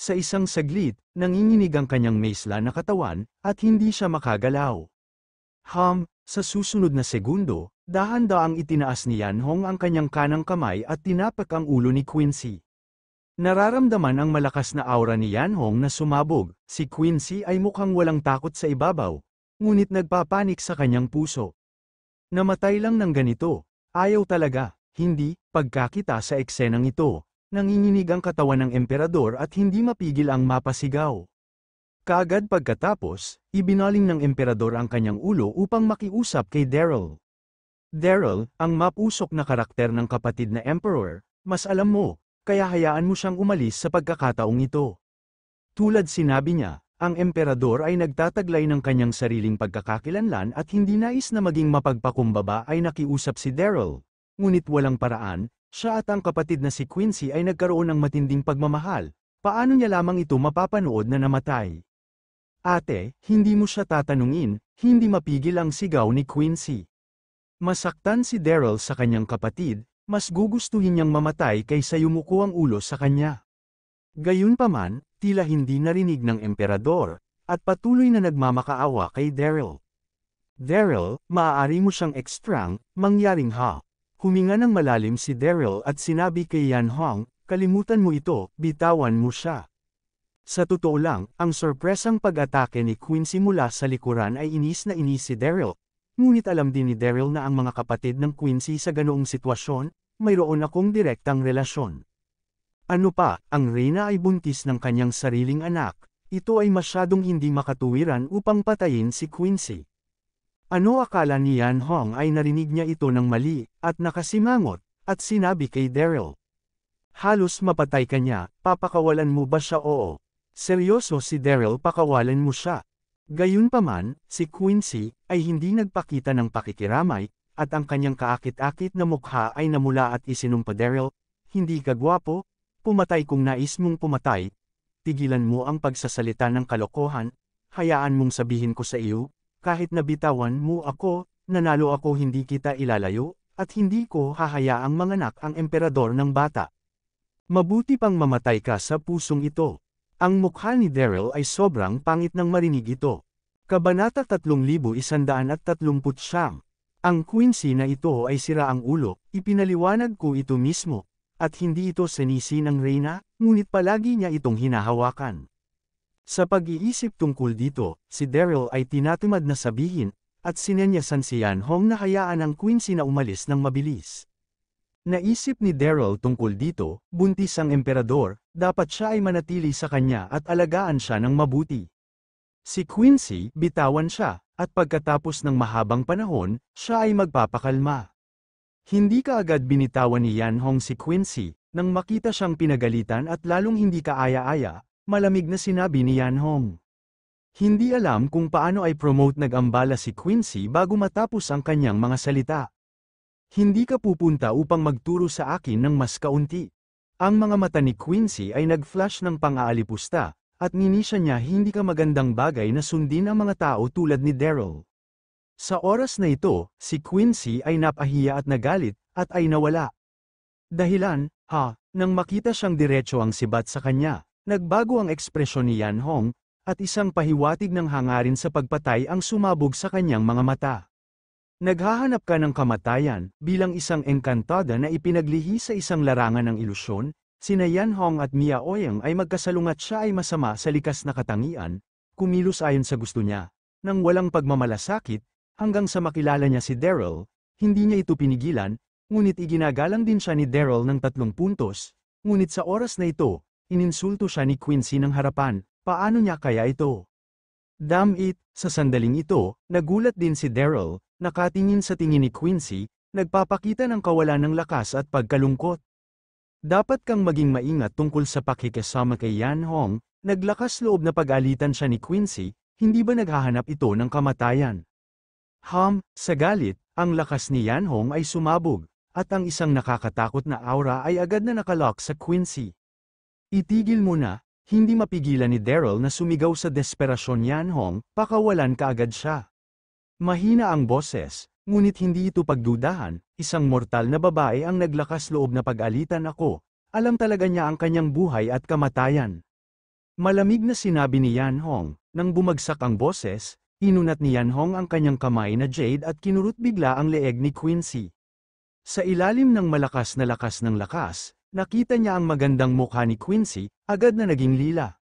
Sa isang saglit, nanginginig ang kanyang maisla na katawan, at hindi siya makagalaw. Sa susunod na segundo, dahan-daang itinaas ni Yan Hong ang kanyang kanang kamay at tinapak ang ulo ni Quincy. Nararamdaman ang malakas na aura ni Yan Hong na sumabog, si Quincy ay mukhang walang takot sa ibabaw, ngunit nagpapanik sa kanyang puso. Namatay lang ng ganito. Ayaw talaga, hindi, pagkakita sa eksenang ito, nanginginig ang katawan ng emperador at hindi mapigil ang mapasigaw. Kaagad pagkatapos, ibinaling ng emperador ang kanyang ulo upang makiusap kay Daryl. Daryl, ang mapusok na karakter ng kapatid na emperor, mas alam mo, kaya hayaan mo siyang umalis sa pagkakataong ito. Tulad sinabi niya, ang emperador ay nagtataglay ng kanyang sariling pagkakakilanlan at hindi nais na maging mapagpakumbaba ay nakiusap si Daryl. Ngunit walang paraan, siya at ang kapatid na si Quincy ay nagkaroon ng matinding pagmamahal. Paano niya lamang ito mapapanood na namatay? Ate, hindi mo siya tatanungin, hindi mapigil ang sigaw ni Quincy. Masaktan si Daryl sa kanyang kapatid, mas gugustuhin niyang mamatay kaysa yumuko ang ulo sa kanya. Gayunpaman, tila hindi narinig ng emperador, at patuloy na nagmamakaawa kay Daryl. Daryl, maaari mo siyang ekstrang, mangyaring ha. Huminga ng malalim si Daryl at sinabi kay Yan Hong, kalimutan mo ito, bitawan mo siya. Sa totoo lang, ang sorpresang pag-atake ni Quincy mula sa likuran ay inis na inis si Daryl. Ngunit alam din ni Daryl na ang mga kapatid ng Quincy sa ganoong sitwasyon, mayroon akong direktang relasyon. Ano pa, ang reyna ay buntis ng kanyang sariling anak, ito ay masyadong hindi makatuwiran upang patayin si Quincy. Ano akala ni Yan Hong ay narinig niya ito ng mali, at nakasimangot, at sinabi kay Daryl. Halos mapatay ka niya, papakawalan mo ba siya? Oo. Seryoso si Daryl, pakawalan mo siya. Gayunpaman, si Quincy ay hindi nagpakita ng pakikiramay, at ang kanyang kaakit-akit na mukha ay namula at isinumpa. Daryl, hindi ka gwapo? Pumatay kung nais mong pumatay. Tigilan mo ang pagsasalita ng kalokohan, hayaan mong sabihin ko sa iyo, kahit nabitawan mo ako, nanalo ako, hindi kita ilalayo, at hindi ko hahayaang manganak ang emperador ng bata. Mabuti pang mamatay ka sa pusong ito. Ang mukha ni Daryl ay sobrang pangit nang marinig ito. Kabanata 3139. Ang Quincy na ito ay sira ang ulo, ipinaliwanag ko ito mismo. At hindi ito sinisi ng reyna, ngunit palagi niya itong hinahawakan. Sa pag-iisip tungkol dito, si Daryl ay tinatamad na sabihin, at sinenyasan si Yan Hong na hayaan ang Quincy na umalis ng mabilis. Naisip ni Daryl tungkol dito, buntis ang emperador, dapat siya ay manatili sa kanya at alagaan siya ng mabuti. Si Quincy, bitawan siya, at pagkatapos ng mahabang panahon, siya ay magpapakalma. Hindi kaagad binitawan ni Yan Hong si Quincy, nang makita siyang pinagalitan at lalong hindi kaaya-aya, malamig na sinabi ni Yan Hong. Hindi alam kung paano ay promote nag-ambala si Quincy bago matapos ang kanyang mga salita. Hindi ka pupunta upang magturo sa akin ng mas kaunti. Ang mga mata ni Quincy ay nag-flash ng pang-aalipusta, at ninisya niya hindi ka magandang bagay na sundin ang mga tao tulad ni Daryl. Sa oras na ito, si Quincy ay napahiya at nagalit, at ay nawala. Dahilan, nang makita siyang diretso ang sibat sa kanya, nagbago ang ekspresyon ni Yan Hong, at isang pahiwatig ng hangarin sa pagpatay ang sumabog sa kanyang mga mata. Naghahanap ka ng kamatayan, bilang isang engkantada na ipinaglihi sa isang larangan ng ilusyon, sina Yan Hong at Mia Ouyang ay magkasalungat siya ay masama sa likas na katangian, kumilos ayon sa gusto niya, nang walang pagmamalasakit, hanggang sa makilala niya si Daryl, hindi niya ito pinigilan, ngunit iginagalang din siya ni Daryl ng 3 puntos, ngunit sa oras na ito, ininsulto siya ni Quincy ng harapan, paano niya kaya ito? Damn it, sa sandaling ito, nagulat din si Daryl, nakatingin sa tingin ni Quincy, nagpapakita ng kawalan ng lakas at pagkalungkot. Dapat kang maging maingat tungkol sa pakikisama kay Yan Hong, naglakas loob na pag-alitan siya ni Quincy, hindi ba naghahanap ito ng kamatayan? Sa galit, ang lakas ni Yan Hong ay sumabog, at ang isang nakakatakot na aura ay agad na nakalock sa Quincy. Itigil mo na, hindi mapigilan ni Daryl na sumigaw sa desperasyon Yan Hong, pakawalan kaagad siya. Mahina ang boses, ngunit hindi ito pagdudahan, isang mortal na babae ang naglakas loob na pag-alitan ako, alam talaga niya ang kanyang buhay at kamatayan. Malamig na sinabi ni Yan Hong, nang bumagsak ang boses, inunat ni Yan Hong ang kanyang kamay na jade at kinurut bigla ang leeg ni Quincy. Sa ilalim ng malakas ng lakas, nakita niya ang magandang mukha ni Quincy, agad na naging lila.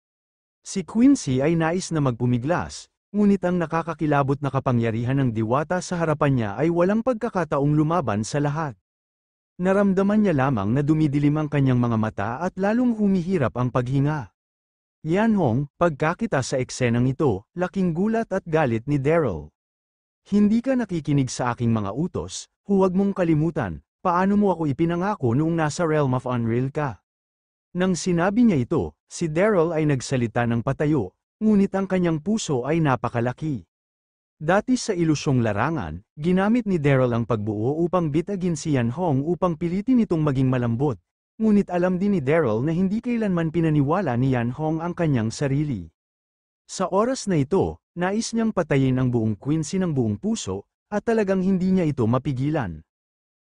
Si Quincy ay nais na magpumiglas, ngunit ang nakakakilabot na kapangyarihan ng diwata sa harapan niya ay walang pagkakataong lumaban sa lahat. Naramdaman niya lamang na dumidilim ang kanyang mga mata at lalong humihirap ang paghinga. Yan Hong, pagkakita sa eksenang ito, laking gulat at galit ni Daryl. Hindi ka nakikinig sa aking mga utos, huwag mong kalimutan, paano mo ako ipinangako noong nasa Realm of Unreal ka. Nang sinabi niya ito, si Daryl ay nagsalita ng patayo, ngunit ang kanyang puso ay napakalaki. Dati sa ilusyong larangan, ginamit ni Daryl ang pagbuo upang bitagin si Yan Hong upang pilitin itong maging malambot, ngunit alam din ni Daryl na hindi kailanman pinaniwala ni Yan Hong ang kanyang sarili. Sa oras na ito, nais niyang patayin ang buong Quincy ng buong puso, at talagang hindi niya ito mapigilan.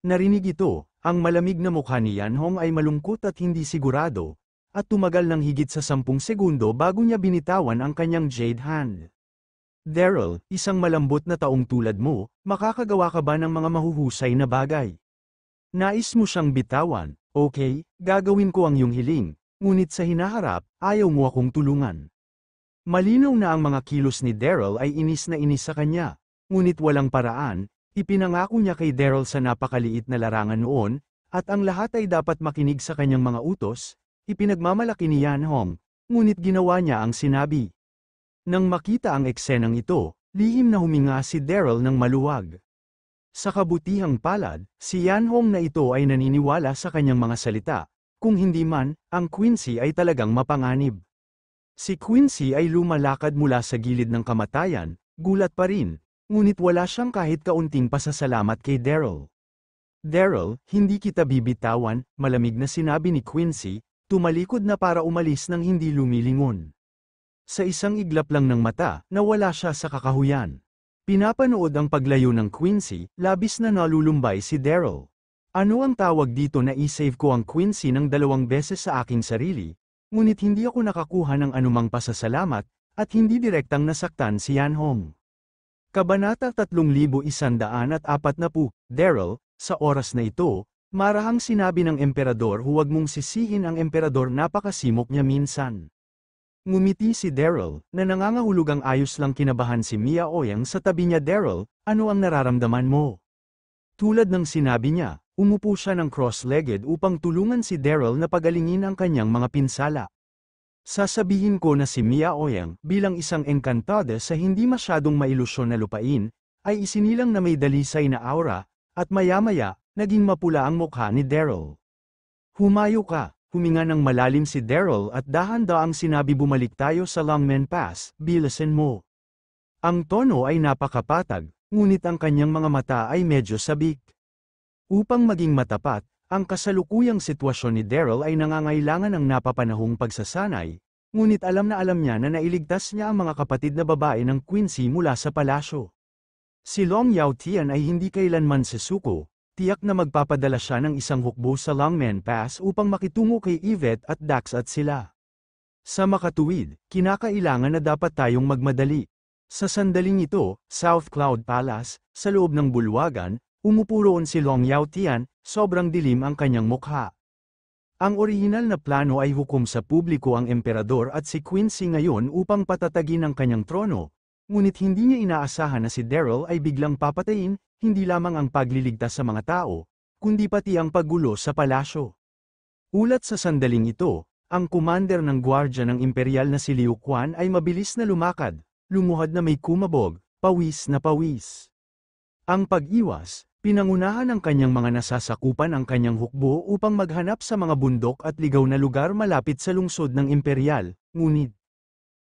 Narinig ito, ang malamig na mukha ni Yan Hong ay malungkot at hindi sigurado, at tumagal ng higit sa 10 segundo bago niya binitawan ang kanyang jade hand. Daryl, isang malambot na taong tulad mo, makakagawa ka ba ng mga mahuhusay na bagay? Nais mo siyang bitawan, okay, gagawin ko ang iyong hiling, ngunit sa hinaharap, ayaw mo akong tulungan. Malinaw na ang mga kilos ni Daryl ay inis na inis sa kanya, ngunit walang paraan, ipinangako niya kay Daryl sa napakaliit na larangan noon, at ang lahat ay dapat makinig sa kanyang mga utos. Ipinagmamalaki ni Yan Hong, ngunit ginawa niya ang sinabi. Nang makita ang eksenang ito, lihim na huminga si Daryl ng maluwag. Sa kabutihang palad, si Yan Hong na ito ay naniniwala sa kanyang mga salita, kung hindi man, ang Quincy ay talagang mapanganib. Si Quincy ay lumalakad mula sa gilid ng kamatayan, gulat pa rin, ngunit wala siyang kahit kaunting pasasalamat kay Daryl. Daryl, hindi kita bibitawan, malamig na sinabi ni Quincy, tumalikod na para umalis nang hindi lumilingon. Sa isang iglap lang ng mata, nawala siya sa kakahuyan. Pinapanood ang paglayo ng Quincy, labis na nalulumbay si Daryl. Ano ang tawag dito na i-save ko ang Quincy ng 2 beses sa aking sarili, ngunit hindi ako nakakuha ng anumang pasasalamat, at hindi direktang nasaktan si Yan Hong. Kabanata 3140, Daryl, sa oras na ito, marahang sinabi ng emperador huwag mong sisihin ang emperador napakasimok niya minsan. Ngumiti si Daryl, na nangangahulugang ayos lang kinabahan si Mia Ouyang sa tabi niya Daryl, ano ang nararamdaman mo? Tulad ng sinabi niya, Umupo siya ng cross-legged upang tulungan si Daryl na pagalingin ang kanyang mga pinsala. Sasabihin ko na si Mia Ouyang, bilang isang engkantada sa hindi masyadong mailusyon na lupain, ay isinilang na may dalisay na aura, at maya-maya, naging mapula ang mukha ni Daryl. Humayo ka, huminga ng malalim si Daryl at dahan-daang sinabi bumalik tayo sa Longmen Pass, bilisan mo. Ang tono ay napakapatag, ngunit ang kanyang mga mata ay medyo sabik. Upang maging matapat, ang kasalukuyang sitwasyon ni Daryl ay nangangailangan ng napapanahong pagsasanay, ngunit alam niya na nailigtas niya ang mga kapatid na babae ng Quincy mula sa palasyo. Si Long Yaotian ay hindi kailanman sesuko, tiyak na magpapadala siya ng isang hukbo sa Longmen Pass upang makitungo kay Yvette at Dax at sila. Sa makatuwid, kinakailangan na dapat tayong magmadali. Sa sandaling ito, South Cloud Palace, sa loob ng bulwagan, umupo roon si Long Yaotian, sobrang dilim ang kanyang mukha. Ang orihinal na plano ay hukom sa publiko ang emperador at si Quincy ngayon upang patatagin ang kanyang trono, ngunit hindi niya inaasahan na si Daryl ay biglang papatayin, hindi lamang ang pagliligtas sa mga tao, kundi pati ang paggulo sa palasyo. Ulat sa sandaling ito, ang commander ng gwardya ng imperial na si Liu Quan ay mabilis na lumakad, lumuhad na may kumabog, pawis na pawis. Ang pag-iwas, pinangunahan ng kanyang mga nasasakupan ang kanyang hukbo upang maghanap sa mga bundok at ligaw na lugar malapit sa lungsod ng imperial, ngunit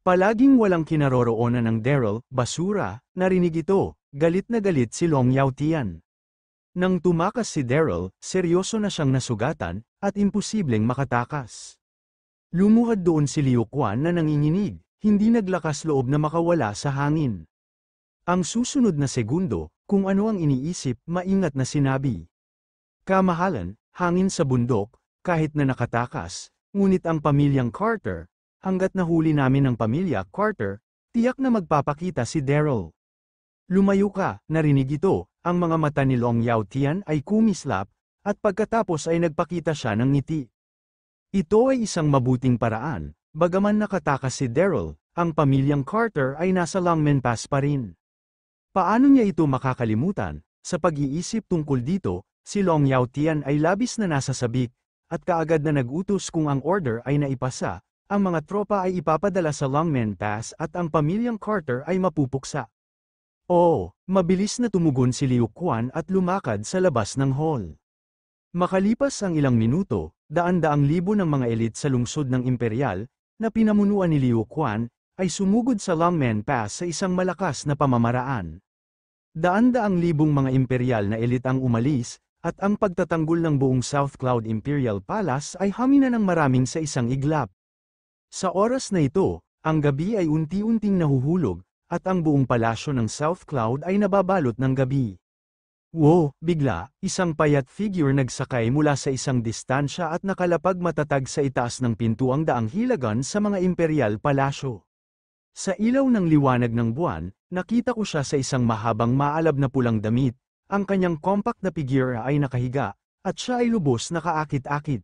palaging walang kinaroroonan ng Daryl, basura, narinig ito, galit na galit si Long Yaotian. Nang tumakas si Daryl, seryoso na siyang nasugatan, at imposibleng makatakas. Lumuhad doon si Liu Quan na nanginginig, hindi naglakas loob na makawala sa hangin. Ang susunod na segundo, kung ano ang iniisip, maingat na sinabi. Kamahalan, hangin sa bundok, kahit na nakatakas, ngunit ang pamilyang Carter, hanggat nahuli namin ang pamilya Carter, tiyak na magpapakita si Daryl. Lumayo ka, narinig ito, ang mga mata ni Long Yaotian ay kumislap, at pagkatapos ay nagpakita siya ng ngiti. Ito ay isang mabuting paraan, bagaman nakatakas si Daryl, ang pamilyang Carter ay nasa Longmen Pass pa rin. Paano niya ito makakalimutan? Sa pag-iisip tungkol dito, si Long Yaotian ay labis na nasasabik, at kaagad na nag-utos kung ang order ay naipasa, ang mga tropa ay ipapadala sa Longmen Pass at ang pamilyang Carter ay mapupuksa. Oo, mabilis na tumugon si Liu Quan at lumakad sa labas ng hall. Makalipas ang ilang minuto, daan-daang libo ng mga elite sa lungsod ng imperial, na pinamunuan ni Liu Quan, ay sumugod sa Longmen Pass sa isang malakas na pamamaraan. Daan-daang libong mga imperial na elite ang umalis, at ang pagtatanggol ng buong South Cloud Imperial Palace ay hamina ng maraming sa isang iglap. Sa oras na ito, ang gabi ay unti-unting nahuhulog, at ang buong palasyo ng South Cloud ay nababalot ng gabi. Wow! Bigla, isang payat figure nagsakay mula sa isang distansya at nakalapag matatag sa itaas ng pintuang daang hilagan sa mga imperial palasyo. Sa ilaw ng liwanag ng buwan, nakita ko siya sa isang mahabang maalab na pulang damit, ang kanyang compact na figure ay nakahiga, at siya ay lubos na kaakit-akit.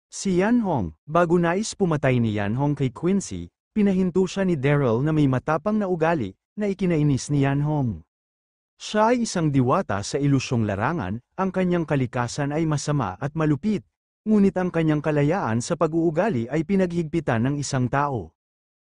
Si Yan Hong, bago nais pumatay ni Yan Hong kay Quincy, pinahinto siya ni Daryl na may matapang na ugali, na ikinainis ni Yan Hong. Siya ay isang diwata sa ilusyong larangan, ang kanyang kalikasan ay masama at malupit, ngunit ang kanyang kalayaan sa pag-uugali ay pinaghigpitan ng isang tao.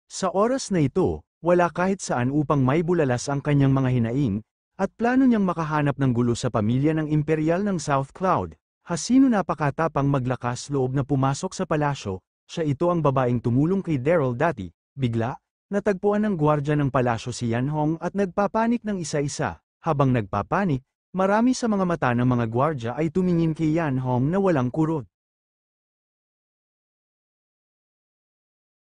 Sa oras na ito, wala kahit saan upang may bulalas ang kanyang mga hinaing, at plano niyang makahanap ng gulo sa pamilya ng imperial ng South Cloud. Hasino napakatapang maglakas loob na pumasok sa palasyo, siya ito ang babaeng tumulong kay Daryl dati. Bigla, natagpuan ng gwardya ng palasyo si Yan Hong at nagpapanik ng isa-isa. Habang nagpapanik, marami sa mga mata ng mga gwardya ay tumingin kay Yan Hong na walang kurot.